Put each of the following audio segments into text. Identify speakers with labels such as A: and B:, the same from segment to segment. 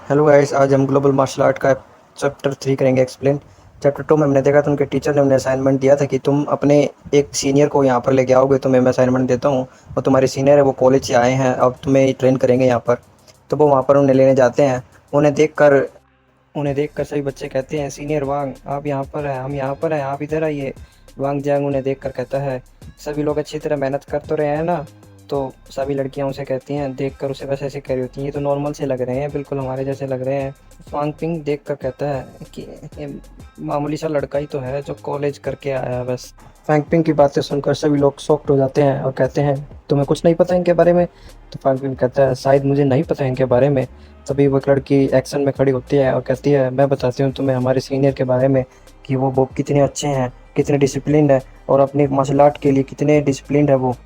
A: Hello guys, आज हम global martial art का चैप्टर 3 करेंगे एक्सप्लेन। चैप्टर 2 में हमने देखा था उनके टीचर ने उन्हें असाइनमेंट दिया था कि तुम अपने एक सीनियर को यहाँ पर लेके आओगे, तुम्हें मैं असाइनमेंट देता हूँ और तुम्हारे सीनियर है वो कॉलेज से आए हैं, अब तुम्हें ट्रेन करेंगे यहाँ पर। तो वो वहाँ पर उन्हें लेने जाते हैं। उन्हें देखकर उन्हें देखकर सभी बच्चे कहते हैं, सीनियर वांग आप यहाँ पर हैं, हम यहाँ पर हैं, आप इधर आइए। वांग जियांग उन्हें देखकर कहता है, सभी लोग अच्छी तरह मेहनत कर तो रहे हैं ना। तो सभी लड़कियां उसे कहती हैं, देखकर उसे बस ऐसे कह रही होती हैं, ये तो नॉर्मल से लग रहे हैं, बिल्कुल हमारे जैसे लग रहे हैं। वांग पिंग देखकर कहता है कि ये मामूली सा लड़का ही तो है जो कॉलेज करके आया है बस। फैंग पिंग की बातें सुनकर सभी लोग शॉक्ड हो जाते हैं और कहते हैं, तुम्हें कुछ नहीं पता इनके बारे में। तो फैंग पिंग कहता है, शायद मुझे नहीं पता इनके बारे में। तभी वो एक लड़की एक्शन में खड़ी होती है और कहती है, मैं बताती हूँ तुम्हें हमारे सीनियर के बारे में कि वो कितने अच्छे हैं, कितने डिसिप्लिन्ड है और अपने मार्शल आर्ट के लिए कितने डिसिप्लिन्ड है वो।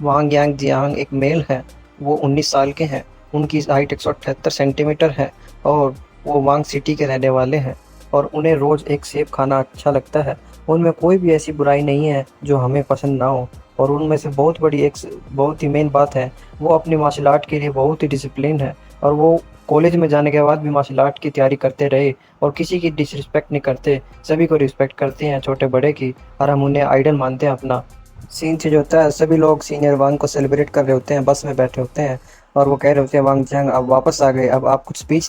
A: वांग यांग जियांग एक मेल है, वो 19 साल के हैं, उनकी हाइट 178 सेंटीमीटर है और वो वांग सिटी के रहने वाले हैं और उन्हें रोज़ एक सेब खाना अच्छा लगता है। उनमें कोई भी ऐसी बुराई नहीं है जो हमें पसंद ना हो और उनमें से बहुत ही मेन बात है, वो अपनी मार्शल आर्ट के लिए बहुत ही डिसिप्लिन है और वो कॉलेज में जाने के बाद भी मार्शल आर्ट की तैयारी करते रहे और किसी की डिसरिस्पेक्ट नहीं करते, सभी को रिस्पेक्ट करते हैं छोटे बड़े की, और हम उन्हें आइडल मानते हैं अपना। सीन चेंज होता है, सभी लोग सीनियर वांग को सेलिब्रेट कर रहे होते हैं, बस में बैठे होते हैं और वो कह रहे होते हैं, वांग जियांग अब वापस आ गए, अब आप कुछ स्पीच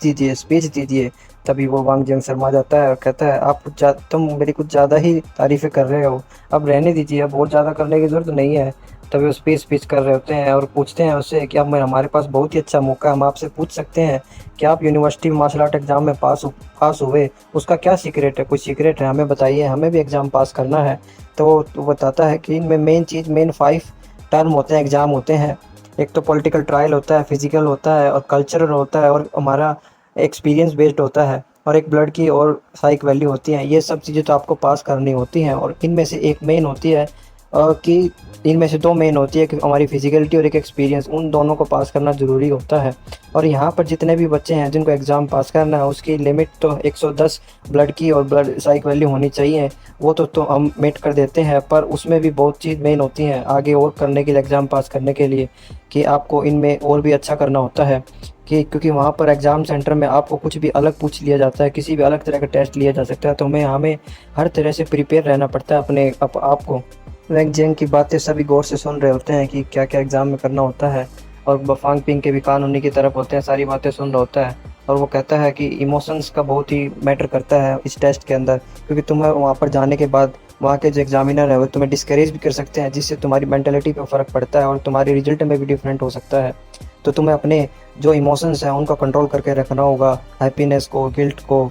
A: दीजिए। तभी वो वांग जियांग शर्मा जाता है और कहता है, तुम मेरी कुछ ज़्यादा ही तारीफ़ें कर रहे हो, अब रहने दीजिए, अब बहुत ज़्यादा करने की ज़रूरत नहीं है। तभी वो स्पीच कर रहे होते हैं और पूछते हैं उससे कि अब हमारे पास बहुत ही अच्छा मौका है, हम आपसे पूछ सकते हैं कि आप यूनिवर्सिटी मार्शल आर्ट एग्ज़ाम में पास हुए, उसका क्या सीक्रेट है, कुछ सीक्रेट है हमें बताइए, हमें भी एग्ज़ाम पास करना है। तो वो बताता है कि इनमें मेन 5 टर्म होते हैं, एग्ज़ाम होते हैं। एक तो पॉलिटिकल ट्रायल होता है, फिजिकल होता है और कल्चरल होता है और हमारा एक्सपीरियंस बेस्ड होता है और एक ब्लड की और साइक वैल्यू होती हैं। ये सब चीज़ें तो आपको पास करनी होती हैं और इनमें से एक मेन होती है कि इनमें से 2 मेन होती है कि हमारी फिजिकलिटी और एक एक्सपीरियंस, उन दोनों को पास करना ज़रूरी होता है। और यहाँ पर जितने भी बच्चे हैं जिनको एग्ज़ाम पास करना है, उसकी लिमिट तो 110 ब्लड की और ब्लड साइक वैल्यू होनी चाहिए। वो तो हम मेट कर देते हैं, पर उसमें भी बहुत चीज़ मेन होती हैं आगे और करने के लिए, एग्ज़ाम पास करने के लिए, कि आपको इनमें और भी अच्छा करना होता है। कि क्योंकि वहाँ पर एग्ज़ाम सेंटर में आपको कुछ भी अलग पूछ लिया जाता है, किसी भी अलग तरह का टेस्ट लिया जा सकता है, तो हमें हर तरह से प्रिपेयर रहना पड़ता है अपने आप को। वैंग जियांग की बातें सभी गौर से सुन रहे होते हैं कि क्या क्या एग्ज़ाम में करना होता है और बफांग पिंग के भी कान उन्हीं की तरफ होते हैं, सारी बातें सुन रहा होता है और वो कहता है कि इमोशंस का बहुत ही मैटर करता है इस टेस्ट के अंदर, क्योंकि तुम्हें वहाँ पर जाने के बाद वहाँ के जो एग्जामिनर है वो तुम्हें डिस्करेज भी कर सकते हैं, जिससे तुम्हारी मेंटलिटी पे फ़र्क पड़ता है और तुम्हारे रिजल्ट में भी डिफरेंट हो सकता है। तो तुम्हें अपने जो इमोशंस हैं उनको कंट्रोल करके रखना होगा, हैप्पीनेस को, गिल्ट को,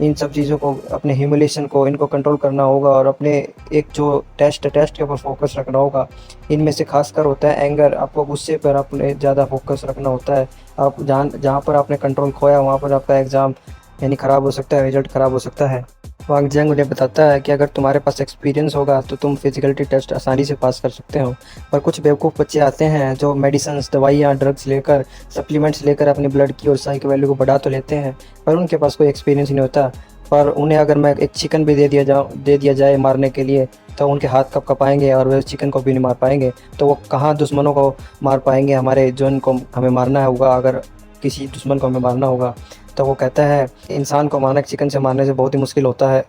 A: इन सब चीज़ों को, अपने ह्यूमिलेशन को, इनको कंट्रोल करना होगा और अपने एक जो टेस्ट के ऊपर फोकस रखना होगा। इनमें से खासकर होता है एंगर, आपको गुस्से पर अपने ज़्यादा फोकस रखना होता है। आप जहाँ पर आपने कंट्रोल खोया वहाँ पर आपका एग्ज़ाम यानी ख़राब हो सकता है, रिजल्ट ख़राब हो सकता है। वांग जियांग उन्हें बताता है कि अगर तुम्हारे पास एक्सपीरियंस होगा तो तुम फिजिकलिटी टेस्ट आसानी से पास कर सकते हो, पर कुछ बेवकूफ़ बच्चे आते हैं जो मेडिसिन्स, दवाइयाँ, ड्रग्स लेकर, सप्लीमेंट्स लेकर अपनी ब्लड की और साई की वैल्यू को बढ़ा तो लेते हैं, पर उनके पास कोई एक्सपीरियंस नहीं होता। पर उन्हें अगर मैं एक चिकन भी दे दिया जाए मारने के लिए, तो उनके हाथ कब कपाएंगे और वे उस चिकन को भी नहीं मार पाएंगे, तो वो कहाँ दुश्मनों को मार पाएंगे, हमारे जो इनको हमें मारना होगा, अगर किसी दुश्मन को हमें मारना होगा। तो वो कहता है, इंसान को मारना चिकन से मारने से बहुत ही मुश्किल होता है।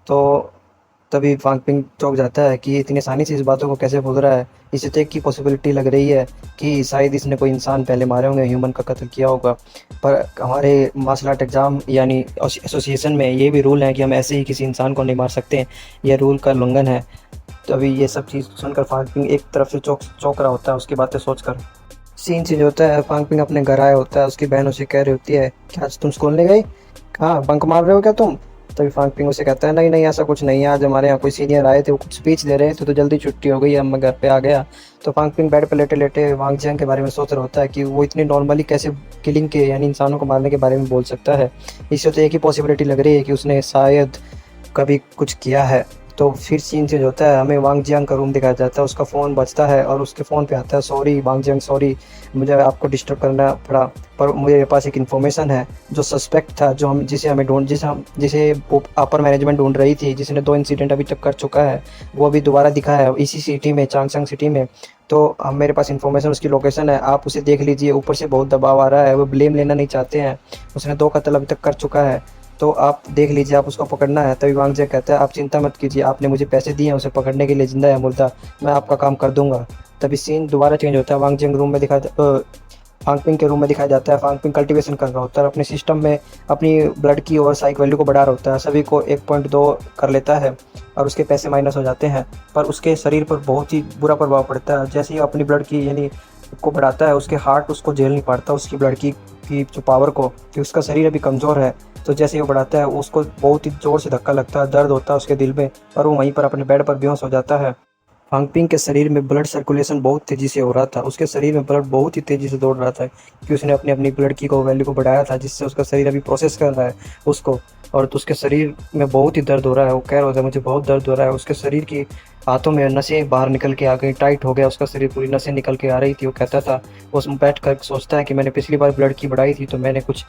A: तो तभी फांग पिंग चौंक जाता है कि ये इतनी आसानी से इस बातों को कैसे बोल रहा है, इसे तो एक की पॉसिबिलिटी लग रही है कि शायद इसने कोई इंसान पहले मारे होंगे, ह्यूमन का कत्ल किया होगा। पर हमारे मार्शल आर्ट एग्ज़ाम यानी एसोसिएशन में ये भी रूल है कि हम ऐसे ही किसी इंसान को नहीं मार सकते, यह रूल का उल्लंघन है। तो अभी ये सब चीज़ सुनकर फांग पिंग एक तरफ से चौंक रहा होता है उसकी बातें सोचकर। सीन चेंज होता है, फांग पिंग अपने घर आया होता है, उसकी बहन उसे कह रही होती है, क्या आज तुम स्कूल नहीं गई, हाँ बंक मार रहे हो क्या तुम। तभी फांग पिंग उसे कहता है, नहीं नहीं ऐसा कुछ नहीं है, आज हमारे यहाँ कोई सीनियर आए थे, वो कुछ स्पीच दे रहे थे तो जल्दी छुट्टी हो गई, अब मैं घर पे आ गया। तो फांग पिंग बेड पे लेटे लेटे वांग जियांग के बारे में सोच रहा होता है कि वो इतनी नॉर्मली कैसे किलिंग के यानी इंसानों को मारने के बारे में बोल सकता है। इससे तो एक ही पॉसिबिलिटी लग रही है कि उसने शायद कभी कुछ किया है। तो फिर सीन चेंज होता है, हमें वांग जियांग का रूम दिखाया जाता है, उसका फ़ोन बजता है और उसके फ़ोन पे आता है, सॉरी वांग जियांग, सॉरी मुझे आपको डिस्टर्ब करना पड़ा, पर मेरे पास एक इन्फॉर्मेशन है, जो सस्पेक्ट था, जो हम जिसे अपर मैनेजमेंट ढूंढ रही थी, जिसने 2 इंसिडेंट अभी तक कर चुका है, वो अभी दोबारा दिखा है इसी सिटी में, चांगसंग सिटी में। तो हम मेरे पास इन्फॉर्मेशन उसकी लोकेशन है, आप उसे देख लीजिए। ऊपर से बहुत दबाव आ रहा है, वो ब्लेम लेना नहीं चाहते हैं, उसने 2 कत्ल अभी तक कर चुका है, तो आप देख लीजिए, आप उसको पकड़ना है। तभी वांग जियांग कहता है आप चिंता मत कीजिए, आपने मुझे पैसे दिए हैं उसे पकड़ने के लिए, जिंदा या मुर्दा मैं आपका काम कर दूंगा। तभी सीन दोबारा चेंज होता है, वांग जियांग रूम में फांगपिंग के रूम में दिखाया जाता है। फांगपिंग कल्टीवेशन कर रहा होता है, अपने सिस्टम में अपनी ब्लड की और साइक वैल्यू को बढ़ा रहा होता है, सभी को 1.2 कर लेता है और उसके पैसे माइनस हो जाते हैं। पर उसके शरीर पर बहुत ही बुरा प्रभाव पड़ता है, जैसे ही अपनी ब्लड की यानी को बढ़ाता है, उसके हार्ट उसको झेल नहीं पाता उसकी ब्लड की जो पावर को, कि उसका शरीर अभी कमज़ोर है। तो जैसे ही वो बढ़ाता है उसको बहुत ही ज़ोर से धक्का लगता है, दर्द होता है उसके दिल में, और वो वहीं पर अपने बेड पर बेहोश हो जाता है। फांगपिंग के शरीर में ब्लड सर्कुलेशन बहुत तेज़ी से हो रहा था, उसके शरीर में ब्लड बहुत ही तेज़ी से दौड़ रहा था, क्योंकि उसने अपनी अपनी ब्लड की को वैल्यू को बढ़ाया था, जिससे उसका शरीर अभी प्रोसेस कर रहा है उसको। और तो उसके शरीर में बहुत ही दर्द हो रहा है, वो कह रहा होता है मुझे बहुत दर्द हो रहा है, उसके शरीर की हाथों में नसें बाहर निकल के आ गई, टाइट हो गया उसका शरीर, पूरी नसें निकल के आ रही थी। वो कहता था, वो उसमें बैठ कर सोचता है कि मैंने पिछली बार ब्लड की बढ़ाई थी तो मैंने कुछ,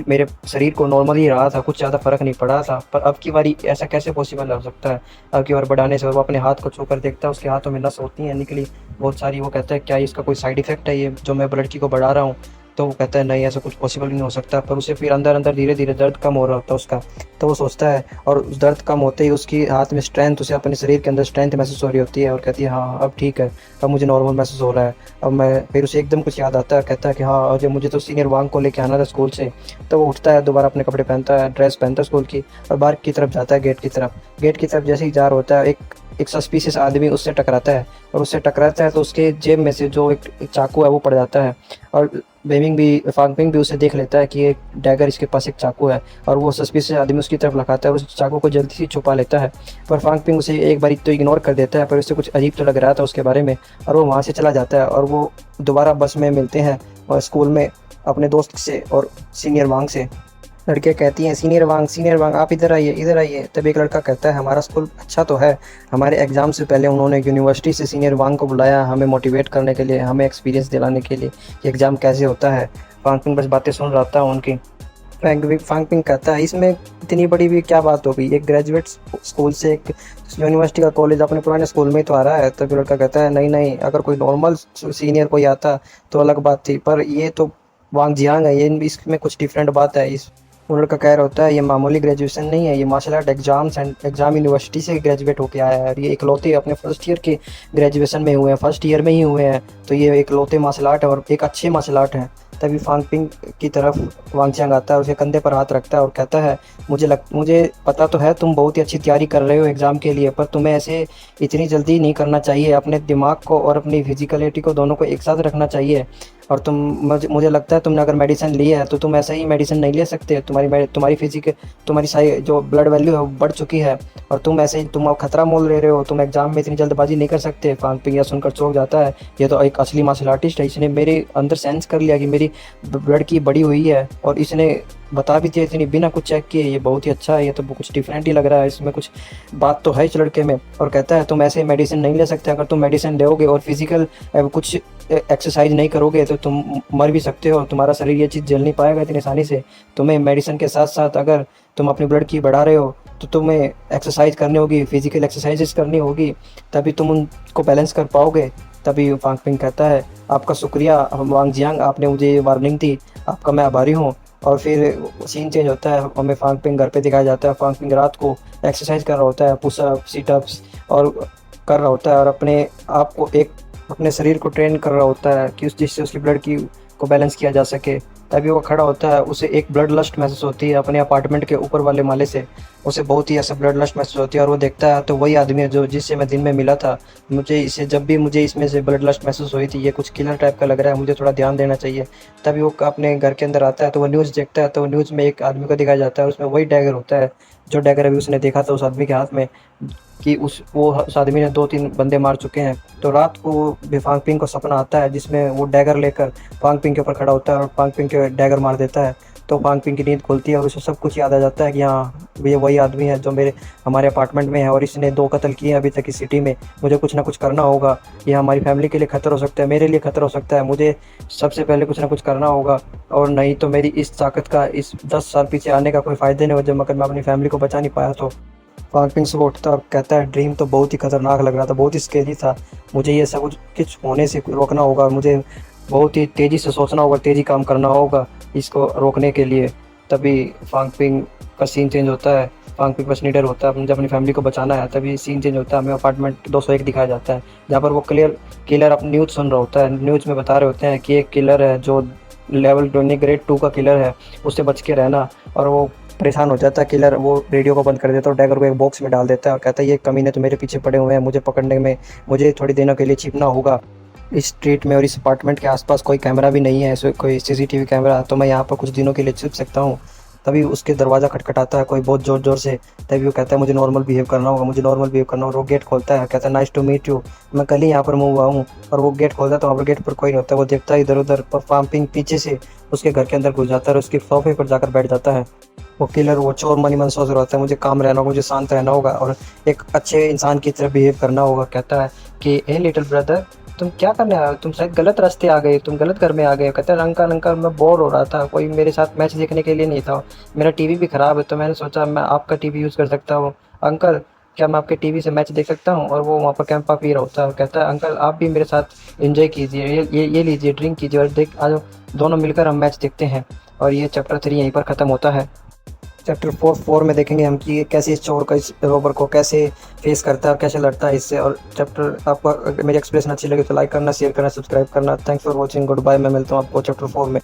A: मेरे शरीर को नॉर्मल ही रहा था, कुछ ज़्यादा फर्क नहीं पड़ा था, पर अब की बारी ऐसा कैसे पॉसिबल हो सकता है अब की बार बढ़ाने से। और वो अपने हाथ को छू कर देखता है, उसके हाथों में नस होती हैं निकली बहुत सारी। वो कहता है क्या इसका कोई साइड इफेक्ट है ये जो मैं ब्लड की को बढ़ा रहा हूँ। तो वो कहता है नहीं, ऐसा कुछ पॉसिबल नहीं हो सकता। पर उसे फिर अंदर अंदर धीरे धीरे दर्द कम हो रहा होता है उसका, तो वो सोचता है, और उस दर्द कम होते ही उसकी हाथ में स्ट्रेंथ, उसे अपने शरीर के अंदर स्ट्रेंथ महसूस हो रही होती है, और कहती है हाँ अब ठीक है, अब मुझे नॉर्मल महसूस हो रहा है, अब मैं। फिर उसे एकदम कुछ याद आता है, कहता है कि हाँ और मुझे तो सीनियर वांग को लेके आना था स्कूल से। तो वो उठता है, दोबारा अपने कपड़े पहनता है, ड्रेस पहनता है स्कूल की, और बाहर की तरफ जाता है, गेट की तरफ। गेट की तरफ जैसे ही जा रहा होता है, एक सस्पिशियस आदमी उससे टकराता है, और उससे टकराता है तो उसके जेब में से जो एक चाकू है वो पड़ जाता है, और फांगपिंग भी उसे देख लेता है कि एक डैगर इसके पास एक चाकू है, और वो सस्पिशियस आदमी उसकी तरफ लगाता है, उस चाकू को जल्दी से छुपा लेता है। पर फांगपिंग उसे एक बार तो इग्नोर कर देता है, पर उसे कुछ अजीब तो लग रहा था उसके बारे में, और वो वहाँ से चला जाता है। और वो दोबारा बस में मिलते हैं और स्कूल में अपने दोस्त से और सीनियर वांग से। लड़कियाँ कहती हैं सीनियर वांग आप इधर आइए इधर आइए। तब एक लड़का कहता है हमारा स्कूल अच्छा तो है, हमारे एग्ज़ाम से पहले उन्होंने यूनिवर्सिटी से सीनियर वांग को बुलाया हमें मोटिवेट करने के लिए, हमें एक्सपीरियंस दिलाने के लिए कि एग्ज़ाम कैसे होता है। फांगपिंग बस बातें सुन रहा था उनकी। फांगपिंग कहता है इसमें इतनी बड़ी भी क्या बात हो गई, एक ग्रेजुएट स्कूल से एक यूनिवर्सिटी का कॉलेज अपने पुराने स्कूल में तो आ रहा है। तब लड़का कहता है नहीं नहीं, अगर कोई नॉर्मल सीनियर कोई आता तो अलग बात थी, पर ये तो वांग जियांग है, ये इसमें कुछ डिफरेंट बात है। इस वो लड़का कह रहा होता है ये मामूली ग्रेजुएशन नहीं है, ये मार्शल आर्ट एग्जाम यूनिवर्सिटी से ग्रेजुएट होकर आया है, और ये इकलौते अपने फर्स्ट ईयर के ग्रेजुएशन में हुए हैं, फर्स्ट ईयर में ही हुए हैं, तो ये इकलौते मार्शल आर्ट है और एक अच्छे मार्शल आर्ट हैं। तभी फांगपिंग की तरफ वांग जियांग आता है, उसके कंधे पर हाथ रखता है और कहता है मुझे पता तो है तुम बहुत ही अच्छी तैयारी कर रहे हो एग्ज़ाम के लिए, पर तुम्हें ऐसे इतनी जल्दी नहीं करना चाहिए, अपने दिमाग को और अपनी फिजिकलिटी को दोनों को एक साथ रखना चाहिए। और मुझे लगता है तुमने अगर मेडिसिन ली है तो तुम ऐसे ही मेडिसिन नहीं ले सकते, तुम्हारी सारी जो ब्लड वैल्यू है वो बढ़ चुकी है, और तुम ऐसे ही तुम खतरा मोल ले रहे हो, तुम एग्जाम में इतनी जल्दबाजी नहीं कर सकते। फांगपिंग यह सुनकर चौंक जाता है, ये तो एक असली मार्शल आर्टिस्ट है, इसने मेरे अंदर सेंस कर लिया कि मेरी ब्लड की बड़ी हुई है, और इसने बता भी दिया इतनी बिना कुछ चेक किए, ये बहुत ही अच्छा है, ये तो कुछ डिफरेंट ही लग रहा है, इसमें कुछ बात तो है इस लड़के में। और कहता है तुम ऐसे मेडिसिन नहीं ले सकते, अगर तुम मेडिसिन लोगे और फिजिकल कुछ एक्सरसाइज नहीं करोगे तो तुम मर भी सकते हो, तुम्हारा शरीर ये चीज़ झेल नहीं पाएगा इतनी आसानी से। तुम्हें मेडिसिन के साथ साथ अगर तुम अपनी ब्लड की बढ़ा रहे हो तो तुम्हें एक्सरसाइज करनी होगी, फिजिकल एक्सरसाइजेस करनी होगी, तभी तुम उनको बैलेंस कर पाओगे। तभी फांगपिंग कहता है आपका शुक्रिया वांग जियांग, आपने मुझे ये वार्निंग दी, आपका मैं आभारी हूँ। और फिर सीन चेंज होता है, हमें फांगपिंग घर पे दिखाया जाता है। फांगपिंग रात को एक्सरसाइज कर रहा होता है, पुशअप सीटअप्स और कर रहा होता है, और अपने आप को अपने शरीर को ट्रेन कर रहा होता है कि जिससे उसकी ब्लड की को बैलेंस किया जा सके। तभी वो खड़ा होता है, उसे एक ब्लड लस्ट महसूस होती है अपने अपार्टमेंट के ऊपर वाले माले से, उसे बहुत ही ऐसा ब्लड लस्ट महसूस होती है, और वो देखता है तो वही आदमी है जो जिससे मैं दिन में मिला था। जब भी मुझे इसमें से ब्लड लस्ट महसूस हुई थी, ये कुछ किलर टाइप का लग रहा है, मुझे थोड़ा ध्यान देना चाहिए। तभी वो अपने घर के अंदर आता है तो वो न्यूज़ देखता है, तो न्यूज़ में एक आदमी को दिखाया जाता है, उसमें वही डैगर होता है जो डैगर अभी उसने देखा था उस आदमी के हाथ में, कि उस आदमी ने 2-3 बंदे मार चुके हैं। तो रात को फांगपिंग को सपना आता है जिसमें वो डैगर लेकर फांगपिंग के ऊपर खड़ा होता है और फांगपिंग के डैगर मार देता है। तो फांगपिंग की नींद खुलती है और उसे सब कुछ याद आ जाता है कि हाँ ये वही आदमी है जो हमारे अपार्टमेंट में है, और इसने 2 कत्ल किए हैं अभी तक इस सिटी में, मुझे कुछ ना कुछ करना होगा, ये हमारी फैमिली के लिए खतरा हो सकता है, मेरे लिए खतरा हो सकता है, मुझे सबसे पहले कुछ ना कुछ करना होगा, और नहीं तो मेरी इस ताकत का इस 10 साल पीछे आने का कोई फ़ायदा नहीं हो जब मगर मैं अपनी फैमिली को बचा नहीं पाया तो। फांगपिंग सुबह उठता और कहता है ड्रीम तो बहुत ही खतरनाक लग रहा था, बहुत ही स्केरी था। मुझे ये सब कुछ होने से रोकना होगा, मुझे बहुत ही तेज़ी से सोचना होगा, तेज़ी काम करना होगा इसको रोकने के लिए। तभी फांगपिंग का सीन चेंज होता है। फांगपिंग बस लीडर होता है, मुझे अपनी फैमिली को बचाना है। तभी सीन चेंज होता है, हमें अपार्टमेंट 201 दिखाया जाता है, जहाँ पर वो किलर अपनी न्यूज़ सुन रहा होता है। न्यूज़ में बता रहे होते हैं कि एक किलर है जो लेवल 20 ग्रेड 2 का किलर है, उससे बच के रहना। और वो परेशान हो जाता है किलर, वो रेडियो को बंद कर देता है और डैगर को एक बॉक्स में डाल देता है और कहता है ये कमीने तो मेरे पीछे पड़े हुए हैं, मुझे पकड़ने में मुझे थोड़ी दिनों के लिए छिपना होगा। इस स्ट्रीट में और इस अपार्टमेंट के आसपास कोई कैमरा भी नहीं है, कोई सीसीटीवी कैमरा, तो मैं यहाँ पर कुछ दिनों के लिए छिप सकता हूँ। तभी उसके दरवाज़ा खटखटाता है कोई बहुत ज़ोर ज़ोर से। तभी वो कहता है मुझे नॉर्मल बिहेव करना होगा, मुझे नॉर्मल बिहेव करना होगा। वो गेट खोलता है, कहता है नाइस टू मीट यू, मैं कल ही यहाँ पर मूव हुआ हूँ। और वो गेट खोलता है तो वहाँ पर गेट पर कोई नहीं होता। वो देखता है इधर उधर, पर फार्मिंग पीछे से उसके घर के अंदर घुस जाता है और उसके सोफे पर जाकर बैठ जाता है। वो किलर वो चोर मनी मन सोच रहा होता है मुझे काम रहना होगा, मुझे शांत रहना होगा और एक अच्छे इंसान की तरह बिहेव करना होगा। कहता है कि ए लिटिल ब्रदर, तुम क्या करने आए हो, तुम शायद गलत रास्ते आ गए, तुम गलत घर में आ गए। कहते हैं अंकल अंकल मैं बोर हो रहा था, कोई मेरे साथ मैच देखने के लिए नहीं था, मेरा टीवी भी ख़राब है तो मैंने सोचा मैं आपका टीवी यूज़ कर सकता हूँ। अंकल क्या मैं आपके टीवी से मैच देख सकता हूँ। और वो वहाँ पर कैंपा पी रहा होता है, कहता है अंकल आप भी मेरे साथ एंजॉय कीजिए, ये लीजिए ड्रिंक कीजिए और देख आज दोनों मिलकर हम मैच देखते हैं। और ये चैप्टर 3 यहीं पर ख़त्म होता है। चैप्टर 4 में देखेंगे हम कि ये कैसे इस चोर को, इस रोबर को कैसे फेस करता है और कैसे लड़ता है इससे। और चैप्टर आपको अगर मेरी एक्सप्रेशन अच्छी लगे तो लाइक करना, शेयर करना, सब्सक्राइब करना। Thanks for watching, goodbye. मैं मिलता हूँ आपको चैप्टर 4 में।